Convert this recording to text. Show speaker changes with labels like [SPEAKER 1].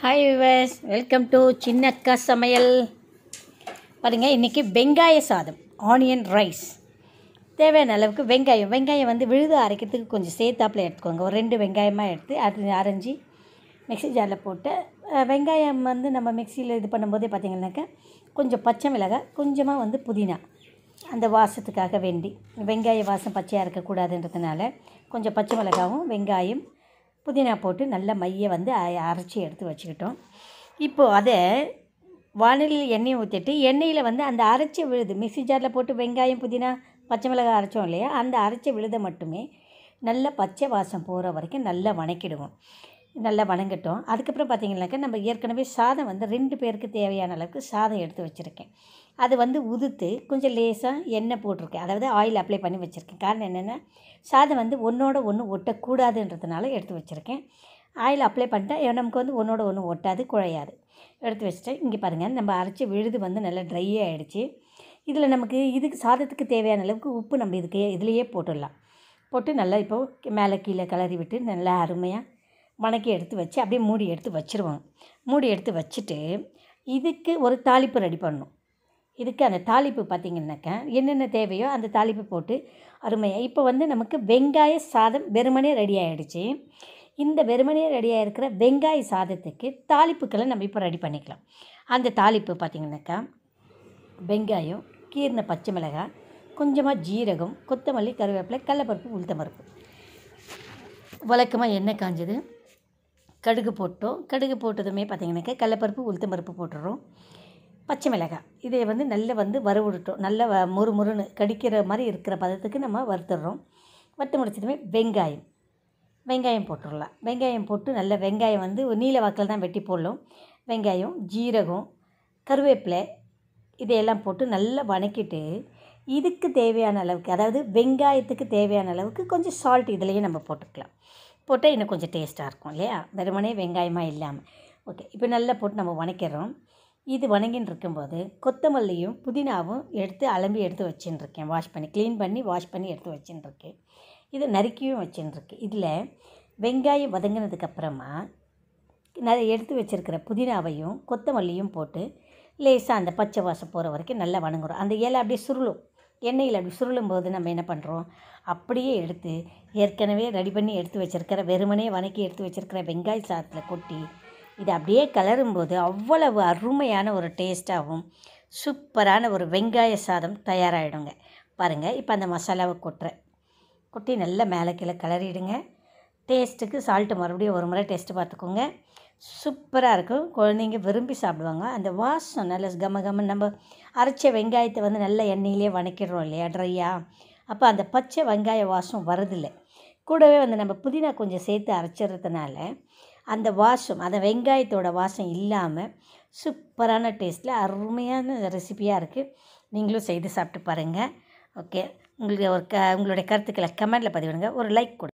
[SPEAKER 1] Hi viewers, welcome to சின்னக்கா சமையல். பாருங்கள், இன்றைக்கி வெங்காய சாதம், ஆனியன் ரைஸ். தேவையான அளவுக்கு வெங்காயம் வந்து விழுது அரைக்கிறதுக்கு கொஞ்சம் சேர்த்தாப்பில் எடுத்துக்கோங்க. ஒரு 2 வெங்காயமாக எடுத்து அது அரைஞ்சி மிக்ஸி ஜாரில் போட்டு, வெங்காயம் வந்து நம்ம மிக்சியில் இது பண்ணும்போதே பார்த்திங்கனாக்கா கொஞ்சம் பச்சை மிளகாய், கொஞ்சமாக வந்து புதினா, அந்த வாசத்துக்காக வேண்டி. வெங்காய வாசம் பச்சையாக இருக்கக்கூடாதுன்றதுனால கொஞ்சம் பச்சை மிளகாவும் வெங்காயம் புதினா போட்டு நல்லா மையை வந்து அரைச்சி எடுத்து வச்சுக்கிட்டோம். இப்போது அதை வானலியில் எண்ணெயை ஊற்றிட்டு, எண்ணெயில் வந்து அந்த அரைச்சி விழுது மிக்ஸி ஜாரில் போட்டு வெங்காயம் புதினா பச்சை மிளகாய் அரைச்சோம் இல்லையா, அந்த அரைச்சி விழுதை மட்டுமே நல்லா பச்சை வாசம் போகிற வரைக்கும் நல்லா வணக்கிடுவோம். நல்லா வணங்கட்டும். அதுக்கப்புறம் பார்த்திங்கனாக்கா நம்ம ஏற்கனவே சாதம் வந்து 2 பேருக்கு தேவையான அளவுக்கு சாதம் எடுத்து வச்சுருக்கேன். அது வந்து உதுத்து கொஞ்சம் லேசாக எண்ணெய் போட்டிருக்கேன், அதாவது ஆயில் அப்ளை பண்ணி வச்சுருக்கேன். காரணம் என்னென்னா, சாதம் வந்து ஒன்றோட ஒன்று ஒட்டக்கூடாதுன்றதுனால எடுத்து வச்சுருக்கேன். ஆயில் அப்ளை பண்ணிட்டா நமக்கு வந்து ஒன்றோட ஒன்று ஒட்டாது, குழையாது. எடுத்து வச்சுட்டேன். இங்கே பாருங்கள், நம்ம அரைச்சி விழுது வந்து நல்லா ட்ரை ஆகிடுச்சு. இதில் நமக்கு இதுக்கு சாதத்துக்கு தேவையான அளவுக்கு உப்பு நம்ம இதுலேயே போட்டுடலாம். போட்டு நல்லா இப்போது மேலே கீழே கிளறி விட்டு நல்லா அருமையாக வணக்கி எடுத்து வச்சு அப்படியே மூடி எடுத்து வச்சுருவோம். மூடி எடுத்து வச்சுட்டு இதுக்கு ஒரு தாளிப்பு ரெடி பண்ணணும். இதுக்கு அந்த தாளிப்பு பார்த்திங்கனாக்கா என்னென்ன தேவையோ அந்த தாளிப்பு போட்டு அருமையாக இப்போ வந்து நமக்கு வெங்காய சாதம் வெறுமனே ரெடி ஆகிடுச்சு. இந்த வெறுமனே ரெடியாக இருக்கிற வெங்காய சாதத்துக்கு தாளிப்புக்களை நம்ம இப்போ ரெடி பண்ணிக்கலாம். அந்த தாளிப்பு பார்த்திங்கனாக்கா வெங்காயம், கீர்ன பச்சை மிளகாய், கொஞ்சமாக ஜீரகம், கொத்தமல்லி, கருவேப்பிலை, கடலைப்பருப்பு, உளுத்தம்பருப்பு. வழக்கமாக எண்ணெய் காஞ்சது, கடுகு போட்டோம். கடுகு போட்டதுமே பார்த்திங்கனாக்கா கடலைப்பருப்பு, உளுத்தம்பருப்பு போட்டுடுறோம். பச்சை மிளகாய் இதை வந்து நல்லா வந்து வறுவிட்டோம். நல்லா முறுமுறுன்னு கடிக்கிற மாதிரி இருக்கிற பதத்துக்கு நம்ம வறுத்துடுறோம். வறுத்து முடிச்சதுமே வெங்காயம் போட்டுடலாம். வெங்காயம் போட்டு நல்ல வெங்காயம் வந்து நீல வாக்கில் தான் வெட்டி போடலாம். வெங்காயம், ஜீரகம், கருவேப்பிலை இதையெல்லாம் போட்டு நல்லா வணக்கிட்டு இதுக்கு தேவையான அளவுக்கு, அதாவது வெங்காயத்துக்கு தேவையான அளவுக்கு கொஞ்சம் சால்ட் இதிலையே நம்ம போட்டுக்கலாம். போட்டால் இன்னும் கொஞ்சம் டேஸ்ட்டாக இருக்கும் இல்லையா, வெறுமனே வெங்காயமாக இல்லாமல். ஓகே, இப்போ நல்லா போட்டு நம்ம வணக்கிறோம். இது வணங்கின்னு இருக்கும்போது கொத்தமல்லியும் புதினாவும் எடுத்து வச்சுட்டுருக்கேன். க்ளீன் பண்ணி வாஷ் பண்ணி எடுத்து வச்சுட்டுருக்கேன். இது நறுக்கியும் வச்சுட்டுருக்கேன். இதில் வெங்காயம் வதங்கினதுக்கப்புறமா எடுத்து வச்சுருக்கிற புதினாவையும் கொத்தமல்லியும் போட்டு லேசாக அந்த பச்சை வாசம் போகிற வரைக்கும் நல்லா வணங்குறோம். அந்த இலை அப்படியே சுருளும், எண்ணெயில் அப்படி சுருளும் போது நம்ம என்ன பண்ணுறோம், அப்படியே எடுத்து ஏற்கனவே ரெடி பண்ணி எடுத்து வச்சுருக்கிற வெறுமனே வணக்கி எடுத்து வச்சுருக்கிற வெங்காய சாதத்தில் கொட்டி இது அப்படியே கலரும்போது அவ்வளவு அருமையான ஒரு டேஸ்ட்டாகவும் சூப்பரான ஒரு வெங்காய சாதம் தயாராகிடுங்க. பாருங்கள், இப்போ அந்த மசாலாவை கொட்டி நல்லா மேலே கீழே கிளறிடுங்க. டேஸ்ட்டுக்கு சால்ட்டு மறுபடியும் ஒரு முறை டேஸ்ட்டு பார்த்துக்கோங்க. சூப்பராக இருக்கும். குழந்தைங்க விரும்பி சாப்பிடுவாங்க. அந்த வாசம் நல்ல கமகமன்னு, நம்ம அரைச்ச வெங்காயத்தை வந்து நல்ல எண்ணெயிலே வணக்கிடுறோம் இல்லையா ட்ரையாக, அப்போ அந்த பச்சை வெங்காய வாசம் வரதில்லை. கூடவே வந்து நம்ம புதினா கொஞ்சம் சேர்த்து அரைச்சிடுறதுனால அந்த வாசம், அந்த வெங்காயத்தோட வாசம் இல்லாமல் சூப்பரான டேஸ்ட்டில் அருமையான ரெசிபியாக இருக்குது. நீங்களும் செய்து சாப்பிட்டு பாருங்கள். ஓகே, உங்களுக்கு உங்களுடைய கருத்துக்களை கமெண்டில் பதிவிடுங்க. ஒரு லைக் கொடுங்க.